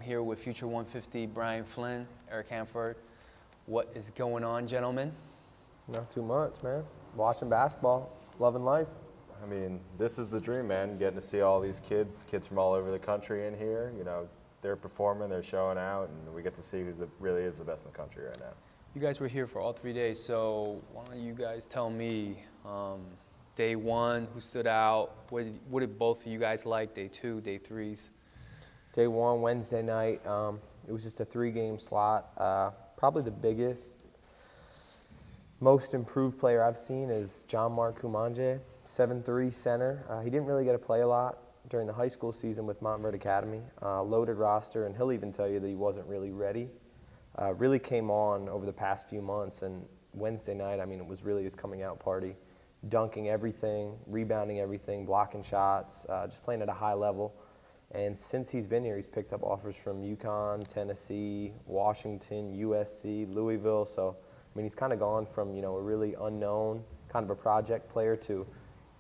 here with Future 150 Brian Flinn, Eric Hampford. What is going on, gentlemen? Not too much, man. Watching basketball, loving life. I mean, this is the dream, man, getting to see all these kids from all over the country in here. You know, they're performing, they're showing out, and we get to see who really is the best in the country right now. You guys were here for all 3 days, so why don't you guys tell me, day one, who stood out? What did both of you guys like? Day two, day threes? Day one, Wednesday night, it was just a 3-game slot. Probably the biggest, most improved player I've seen is Jean Marc Koumadje, 7'3" center. He didn't really get to play a lot during the high school season with Montverde Academy. Loaded roster, and he'll even tell you that he wasn't really ready. Really came on over the past few months, and Wednesday night, I mean, it was really his coming out party. Dunking everything, rebounding everything, blocking shots, just playing at a high level. And since he's been here, he's picked up offers from UConn, Tennessee, Washington, USC, Louisville. So, I mean, he's kind of gone from, you know, a really unknown kind of a project player to,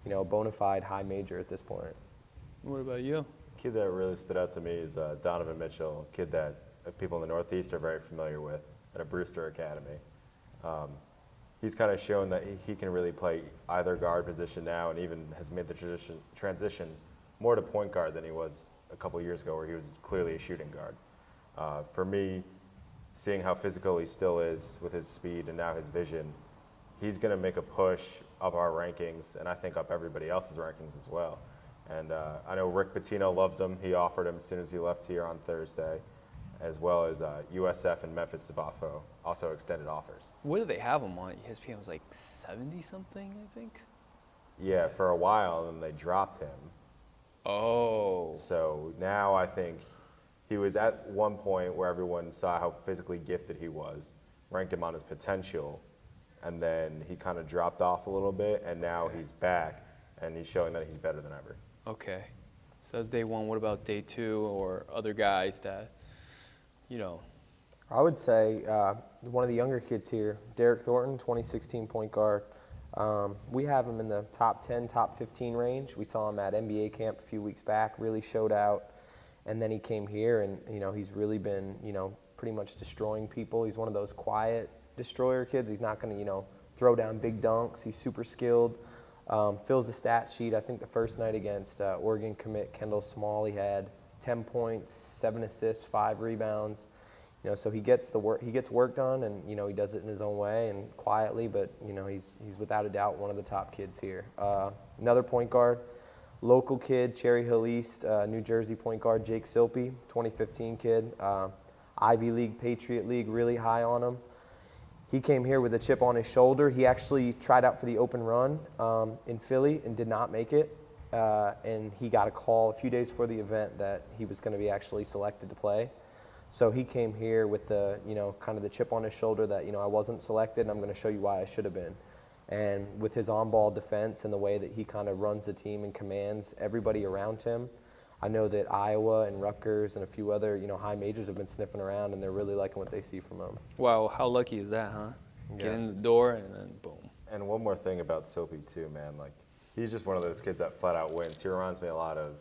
you know, a bona fide high major at this point. What about you? A kid that really stood out to me is Donovan Mitchell, a kid that people in the Northeast are very familiar with at a Brewster Academy. He's kind of shown that he can really play either guard position now, and even has made the transition more to point guard than he was a couple years ago, where he was clearly a shooting guard. For me, seeing how physical he still is with his speed and now his vision, he's going to make a push up our rankings, and I think up everybody else's rankings as well. And I know Rick Pitino loves him. He offered him as soon as he left here on Thursday, as well as USF and Memphis have also extended offers. What do they have him on? ESPN was like 70-something, I think? Yeah, for a while, and then they dropped him. Oh. So now I think he was at one point where everyone saw how physically gifted he was, ranked him on his potential, and then he kind of dropped off a little bit, and now he's back, and he's showing that he's better than ever. Okay. So that's day one. What about day two or other guys that, you know? I would say one of the younger kids here, Derryck Thornton, 2016 point guard. We have him in the top 10, top 15 range. We saw him at NBA camp a few weeks back, really showed out. And then he came here, and, you know, he's really been, you know, pretty much destroying people. He's one of those quiet destroyer kids. He's not going to, you know, throw down big dunks. He's super skilled. Fills the stat sheet. I think the first night against Oregon commit Kendall Small, he had 10 points, 7 assists, 5 rebounds. You know, so he gets the work. He gets work done, and, you know, he does it in his own way and quietly. But, you know, he's without a doubt one of the top kids here. Another point guard, local kid, Cherry Hill East, New Jersey point guard Jake Silpe, 2015 kid, Ivy League, Patriot League, really high on him. He came here with a chip on his shoulder. He actually tried out for the open run in Philly and did not make it. And he got a call a few days before the event that he was going to be actually selected to play. So he came here with the, you know, kind of the chip on his shoulder that, you know, I wasn't selected, and I'm going to show you why I should have been. And with his on-ball defense and the way that he kind of runs the team and commands everybody around him, I know that Iowa and Rutgers and a few other, you know, high majors have been sniffing around, and they're really liking what they see from him. Wow, how lucky is that, huh? Yeah. Get in the door and then boom. And one more thing about Silpe too, man. Like, he's just one of those kids that flat out wins. He reminds me a lot of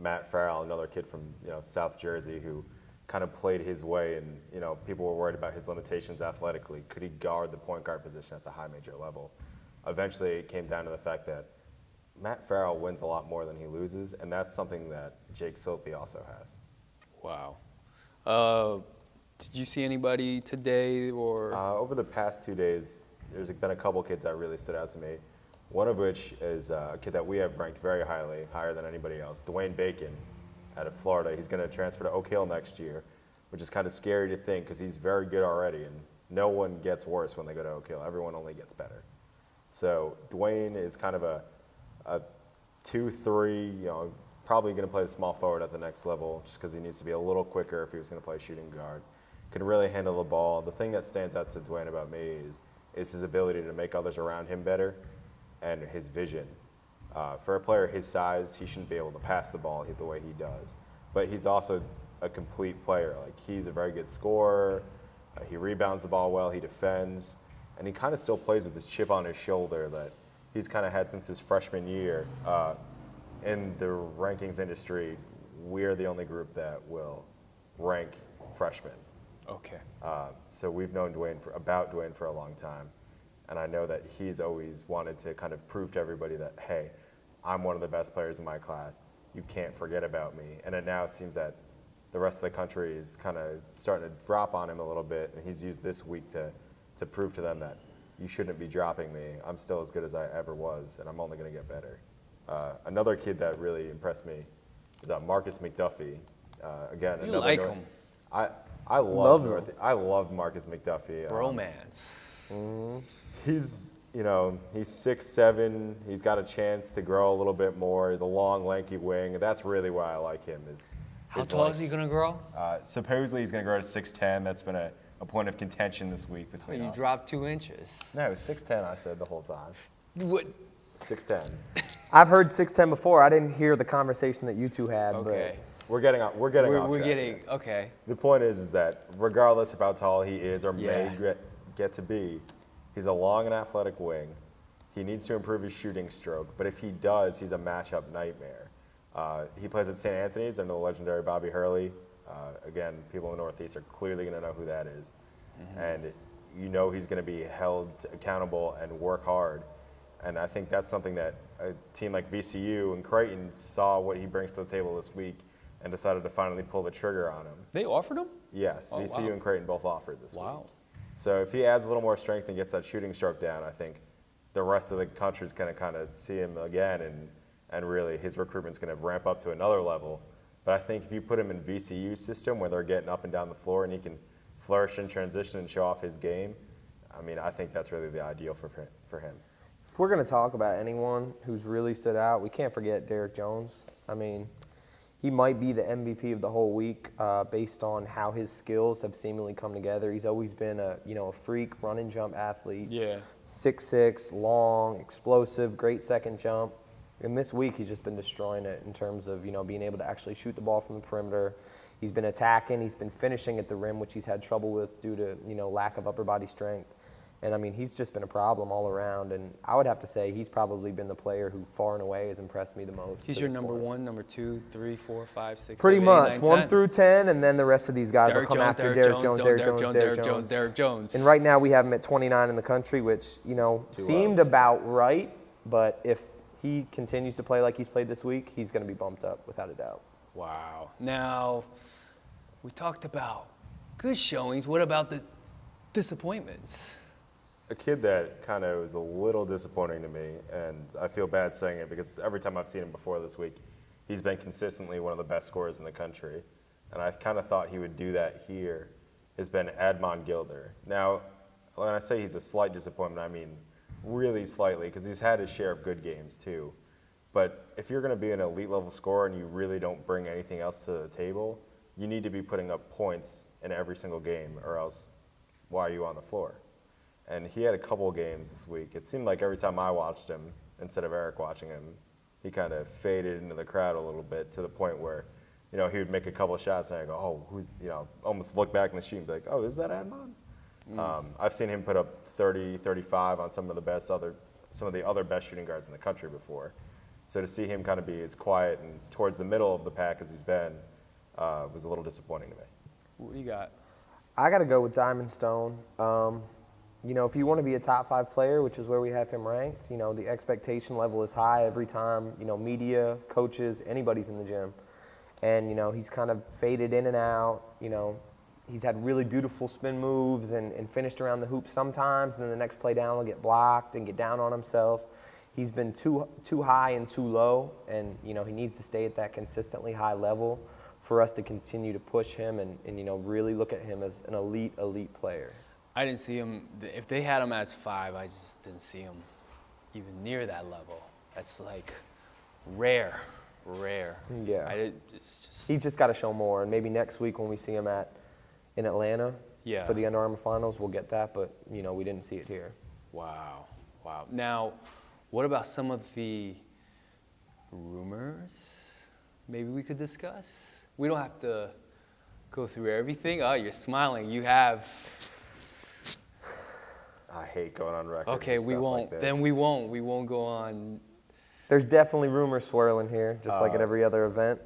Matt Farrell, another kid from, you know, South Jersey, who kind of played his way, and, you know, people were worried about his limitations athletically. Could he guard the point guard position at the high major level? Eventually, it came down to the fact that Matt Farrell wins a lot more than he loses, and that's something that Jake Silpe also has. Wow. Did you see anybody today or? Over the past 2 days, there's been a couple kids that really stood out to me. One of which is a kid that we have ranked very highly, higher than anybody else, Dwayne Bacon out of Florida. He's going to transfer to Oak Hill next year, which is kind of scary to think because he's very good already, and no one gets worse when they go to Oak Hill. Everyone only gets better. So Dwayne is kind of a 2-3, you know, probably going to play the small forward at the next level just because he needs to be a little quicker if he was going to play shooting guard. Can really handle the ball. The thing that stands out to Dwayne about me is his ability to make others around him better and his vision. For a player his size, he shouldn't be able to pass the ball the way he does. But he's also a complete player. Like, he's a very good scorer. He rebounds the ball well. He defends. And he kind of still plays with this chip on his shoulder that he's kind of had since his freshman year. In the rankings industry, we're the only group that will rank freshmen. Okay. So we've known about Dwayne for a long time, and I know that he's always wanted to kind of prove to everybody that, hey, I'm one of the best players in my class. You can't forget about me. And it now seems that the rest of the country is kind of starting to drop on him a little bit, and he's used this week to prove to them that you shouldn't be dropping me. I'm still as good as I ever was, and I'm only going to get better. Another kid that really impressed me is Markis McDuffie. Again, You another like him. I love Markis McDuffie. Bromance. He's 6'7". He's got a chance to grow a little bit more. He's a long, lanky wing. That's really why I like him. How tall is he going to grow? Supposedly he's going to grow to 6'10". That's been a point of contention this week between You us. dropped 2 inches. No, 6'10", I said the whole time. What? 6'10". I've heard 6'10" before. I didn't hear the conversation that you two had. Okay. We're getting off track here. Okay. The point is that regardless of how tall he is or Yeah. may get to be, he's a long and athletic wing. He needs to improve his shooting stroke, but if he does, he's a matchup nightmare. He plays at St. Anthony's under the legendary Bobby Hurley. Again, people in the Northeast are clearly going to know who that is. And you know he's going to be held accountable and work hard. And I think that's something that a team like VCU and Creighton saw what he brings to the table this week and decided to finally pull the trigger on him. They offered him? Yes, Oh, VCU wow. and Creighton both offered this Wow. week. So if he adds a little more strength and gets that shooting stroke down, I think the rest of the country's going to kind of see him again, and really his recruitment's going to ramp up to another level. But I think if you put him in VCU system where they're getting up and down the floor and he can flourish in transition and show off his game, I mean, I think that's really the ideal for him. If we're going to talk about anyone who's really stood out, we can't forget Derrick Jones. I mean, he might be the MVP of the whole week based on how his skills have seemingly come together. He's always been a freak run and jump athlete. Yeah. 6'6", long, explosive, great second jump. And this week he's just been destroying it in terms of being able to actually shoot the ball from the perimeter. He's been attacking. He's been finishing at the rim, which he's had trouble with due to lack of upper body strength. And I mean, he's just been a problem all around. And I would have to say he's probably been the player who far and away has impressed me the most. He's to your this number point. 1, number 2, 3, 4, 5, 6, Pretty 7, much 8, 9, 1 10. through 10, and then the rest of these guys will come after Derrick Jones, Derrick Jones. Derrick Jones. And right now we have him at 29 in the country, which seemed about right. But if he continues to play like he's played this week, he's going to be bumped up without a doubt. Wow. Now, we talked about good showings. What about the disappointments? A kid that kind of was a little disappointing to me, and I feel bad saying it because every time I've seen him before this week, he's been consistently one of the best scorers in the country. And I kind of thought he would do that here, has been Admon Gilder. Now, when I say he's a slight disappointment, I mean really slightly, because he's had his share of good games too. But if you're going to be an elite level scorer and you really don't bring anything else to the table, you need to be putting up points in every single game, or else why are you on the floor? And he had a couple of games this week. It seemed like every time I watched him, instead of Eric watching him, he kind of faded into the crowd a little bit to the point where, he would make a couple of shots and I go, oh, who's, almost look back in the sheet and be like, oh, is that Admon? I've seen him put up 30, 35 on some of the other best shooting guards in the country before. So to see him kind of be as quiet and towards the middle of the pack as he's been was a little disappointing to me. What do you got? I got to go with Diamond Stone. If you want to be a top 5 player, which is where we have him ranked, the expectation level is high every time, media, coaches, anybody's in the gym. And, he's kind of faded in and out, he's had really beautiful spin moves and finished around the hoop sometimes, and then the next play down will get blocked and get down on himself. He's been too high and too low, and, he needs to stay at that consistently high level for us to continue to push him and really look at him as an elite player. I didn't see him. If they had him as 5, I just didn't see him even near that level. That's like rare. Yeah. It's just. He's just got to show more, and maybe next week when we see him in Atlanta for the Under Armour Finals, we'll get that. But we didn't see it here. Wow. Now, what about some of the rumors? Maybe we could discuss. We don't have to go through everything. Oh, you're smiling. You have. I hate going on record. Okay, with we stuff won't. Like this. Then we won't. We won't go on. There's definitely rumors swirling here, just like at every other event.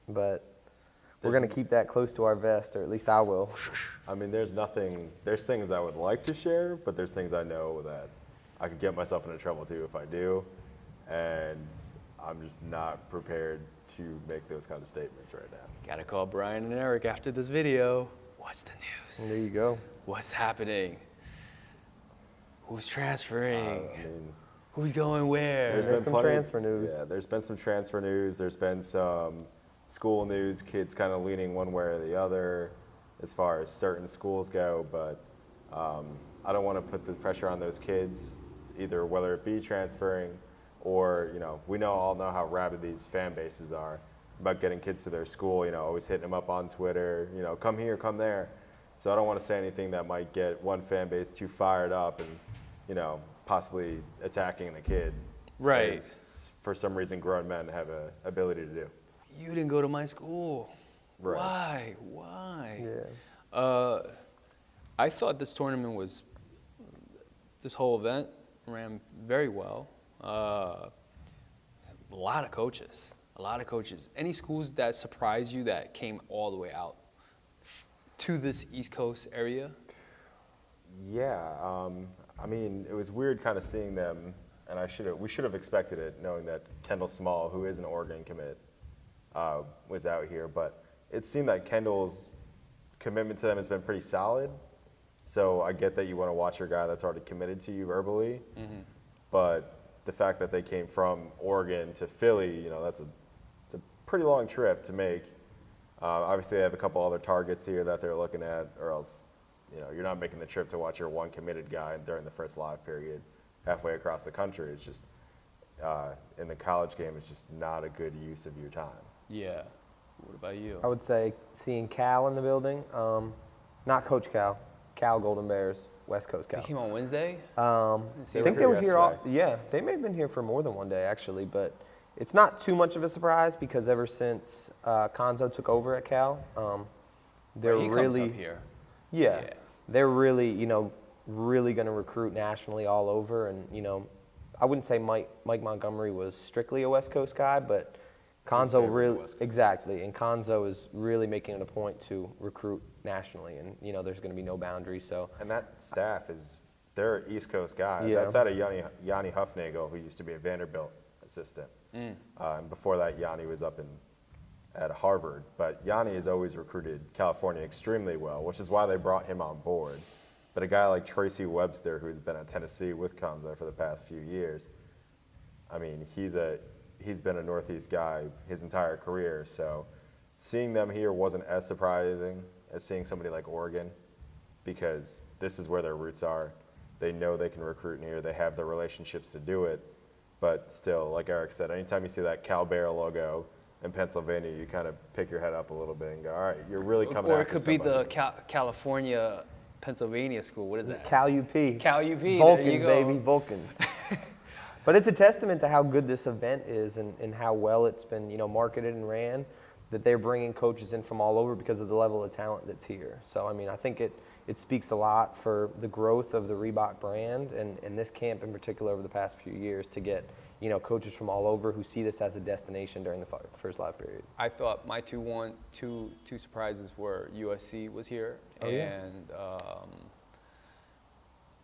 But We're going to keep that close to our vest, or at least I will. I mean, there's things I would like to share, but there's things I know that I could get myself into trouble too if I do. And I'm just not prepared to make those kind of statements right now. Gotta call Brian and Eric after this video. What's the news? There you go. What's happening? Who's transferring? I mean, Who's going where? There's some transfer news. Yeah, there's been some transfer news. There's been some school news, kids kind of leaning one way or the other as far as certain schools go. But I don't want to put the pressure on those kids, either whether it be transferring or, we all know how rabid these fan bases are about getting kids to their school, always hitting them up on Twitter, come here, come there. So I don't want to say anything that might get one fan base too fired up and, possibly attacking the kid. Right. As for some reason grown men have an ability to do. You didn't go to my school. Right. Why? Yeah. I thought this whole event ran very well. A lot of coaches. Any schools that surprised you that came all the way out to this East Coast area? Yeah, I mean, it was weird kind of seeing them, and we should have expected it, knowing that Kendall Small, who is an Oregon commit, was out here. But it seemed that Kendall's commitment to them has been pretty solid. So I get that you want to watch your guy that's already committed to you verbally, but the fact that they came from Oregon to Philly, it's a pretty long trip to make. Obviously, they have a couple other targets here that they're looking at, or else, you're not making the trip to watch your one committed guy during the first live period halfway across the country. It's just, in the college game, it's just not a good use of your time. Yeah. What about you? I would say seeing Cal in the building, not Coach Cal, Cal Golden Bears, West Coast Cal. They came on Wednesday? I think they were here they may have been here for more than one day actually, but it's not too much of a surprise because ever since Konzo took over at Cal, they're he really comes up here. Yeah, they're really really going to recruit nationally all over, and I wouldn't say Mike Montgomery was strictly a West Coast guy, but Konzo really exactly, and Konzo is really making it a point to recruit nationally, and there's going to be no boundaries. So and that staff they're East Coast guys. Yeah. Outside of Yanni Huffnagel, who used to be a Vanderbilt assistant, and before that Yanni was up at Harvard. But Yanni has always recruited California extremely well, which is why they brought him on board. But a guy like Tracy Webster, who's been at Tennessee with Konzo for the past few years, I mean, he's been a Northeast guy his entire career. So seeing them here wasn't as surprising as seeing somebody like Oregon, because this is where their roots are. They know they can recruit near. They have the relationships to do it. But still, like Eric said, anytime you see that Cal Bear logo in Pennsylvania, you kind of pick your head up a little bit and go, all right, you're really coming Or it after could be somebody. the California, Pennsylvania school. What is that? Cal UP. Cal UP. There you Vulcans, go. baby, Vulcans. But it's a testament to how good this event is and how well it's been, marketed and ran, that they're bringing coaches in from all over because of the level of talent that's here. So, I mean, I think it speaks a lot for the growth of the Reebok brand and this camp in particular over the past few years to get, coaches from all over who see this as a destination during the first live period. I thought my two surprises were USC was here and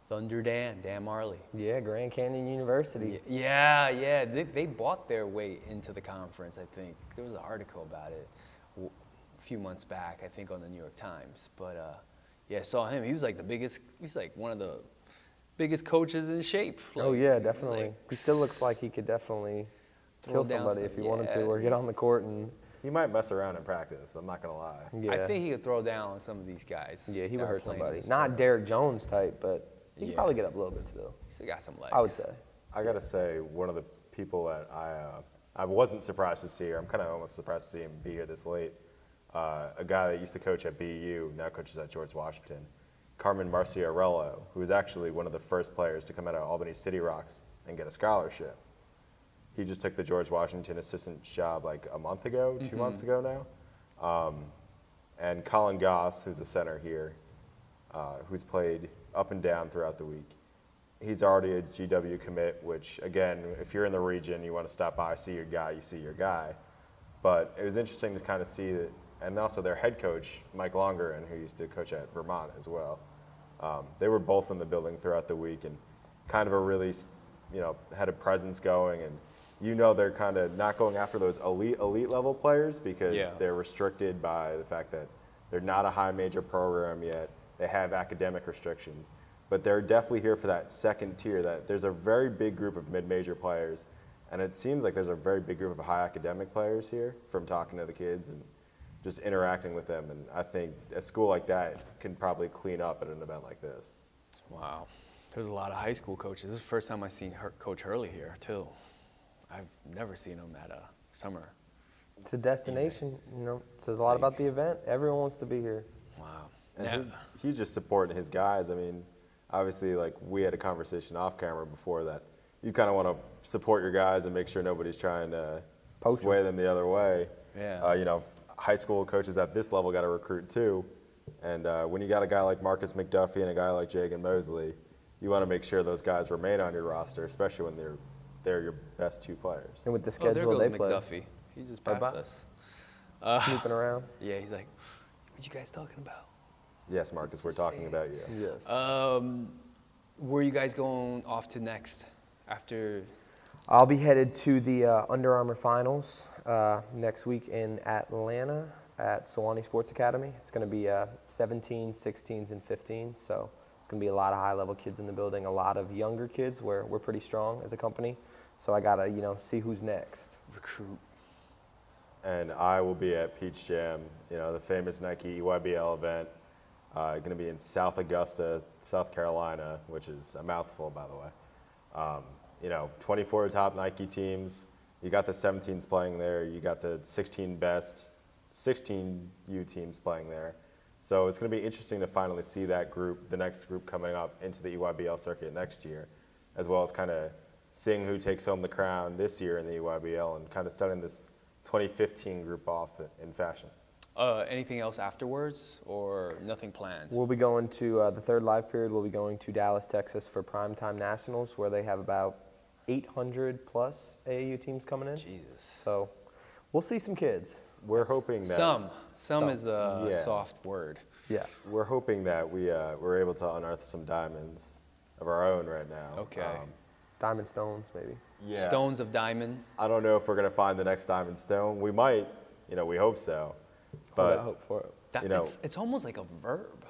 Thunder Dan Marley. Yeah, Grand Canyon University. Yeah. They bought their way into the conference, I think. There was an article about it a few months back, I think, on the New York Times. But, I saw him. He was like he's like one of the biggest coaches in shape. Oh, yeah, definitely. He still looks like he could definitely kill somebody if he wanted to, or get on the court and... He might mess around in practice, I'm not going to lie. Yeah. I think he could throw down on some of these guys. Yeah, he that would are hurt playing in somebody. this Not tournament. Derrick Jones type, but he could Yeah. probably get up a little bit still. He still got some legs. I would say. I got to say, one of the people that I wasn't surprised to see here, I'm kind of almost surprised to see him be here this late, a guy that used to coach at BU, now coaches at George Washington, Carmen Marciarello, who was actually one of the first players to come out of Albany City Rocks and get a scholarship. He just took the George Washington assistant job like a month ago, 2 months ago now. And Colin Goss, who's a center here, who's played up and down throughout the week. He's already a GW commit, which, again, if you're in the region, you want to stop by, see your guy, you see your guy. But it was interesting to kind of see that and also their head coach, Mike Longer, who used to coach at Vermont as well. They were both in the building throughout the week and kind of a really, had a presence going. And they're kind of not going after those elite level players because they're restricted by the fact that they're not a high major program yet. They have academic restrictions. But they're definitely here for that second tier. That there's a very big group of mid-major players, and it seems like there's a very big group of high academic players here from talking to the kids and just interacting with them. And I think a school like that can probably clean up at an event like this. Wow. There's a lot of high school coaches. This is the first time I've seen Coach Hurley here, too. I've never seen him at a summer. It's a destination, it says a lot about the event. Everyone wants to be here. Wow. And he's just supporting his guys. I mean, obviously, like, we had a conversation off camera before that you kind of want to support your guys and make sure nobody's trying to sway them the other way. Yeah. High school coaches at this level got to recruit too. And when you got a guy like Markis McDuffie and a guy like Jagan Mosley, you want to make sure those guys remain on your roster, especially when they're your best two players. And with the there schedule goes they play. McDuffie. He just passed us. Snooping around. Yeah, he's like, what you guys talking about? Yes, Marcus, we're talking about you. Yes. Where are you guys going off to next after? I'll be headed to the Under Armour Finals next week in Atlanta at Sewanee Sports Academy. It's going to be 17s, 16s, and 15s. So it's going to be a lot of high-level kids in the building, a lot of younger kids where we're pretty strong as a company. So I got to, see who's next. Recruit. And I will be at Peach Jam, the famous Nike EYBL event. Going to be in South Augusta, South Carolina, which is a mouthful, by the way. 24 top Nike teams. You got the 17s playing there. You got the 16 best 16U teams playing there. So it's going to be interesting to finally see that group, the next group coming up into the EYBL circuit next year, as well as kind of seeing who takes home the crown this year in the EYBL and kind of starting this 2015 group off in fashion. Anything else afterwards or nothing planned? We'll be going to the third live period. We'll be going to Dallas, Texas for Primetime Nationals, where they have about 800 plus AAU teams coming in. Jesus. So we'll see some kids. We're hoping that some is a soft word. Yeah. We're hoping that we're able to unearth some diamonds of our own right now. Okay. Diamond stones, maybe. Yeah. Stones of diamond. I don't know if we're going to find the next diamond stone. We might. We hope so. But I hope for it. It's almost like a verb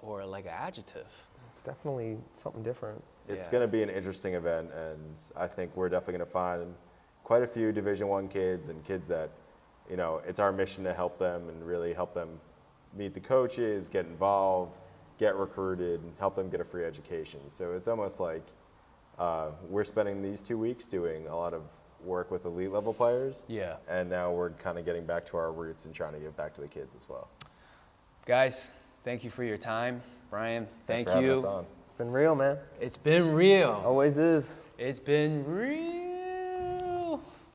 or like an adjective. It's definitely something different. It's going to be an interesting event, and I think we're definitely going to find quite a few Division I kids and kids that, it's our mission to help them and really help them meet the coaches, get involved, get recruited, and help them get a free education. So it's almost like we're spending these 2 weeks doing a lot of work with elite level players. Yeah. And now we're kind of getting back to our roots and trying to give back to the kids as well. Guys, thank you for your time. Brian, thank Thanks for having you. us on. It's been real, man. It's been real. Always is. It's been real.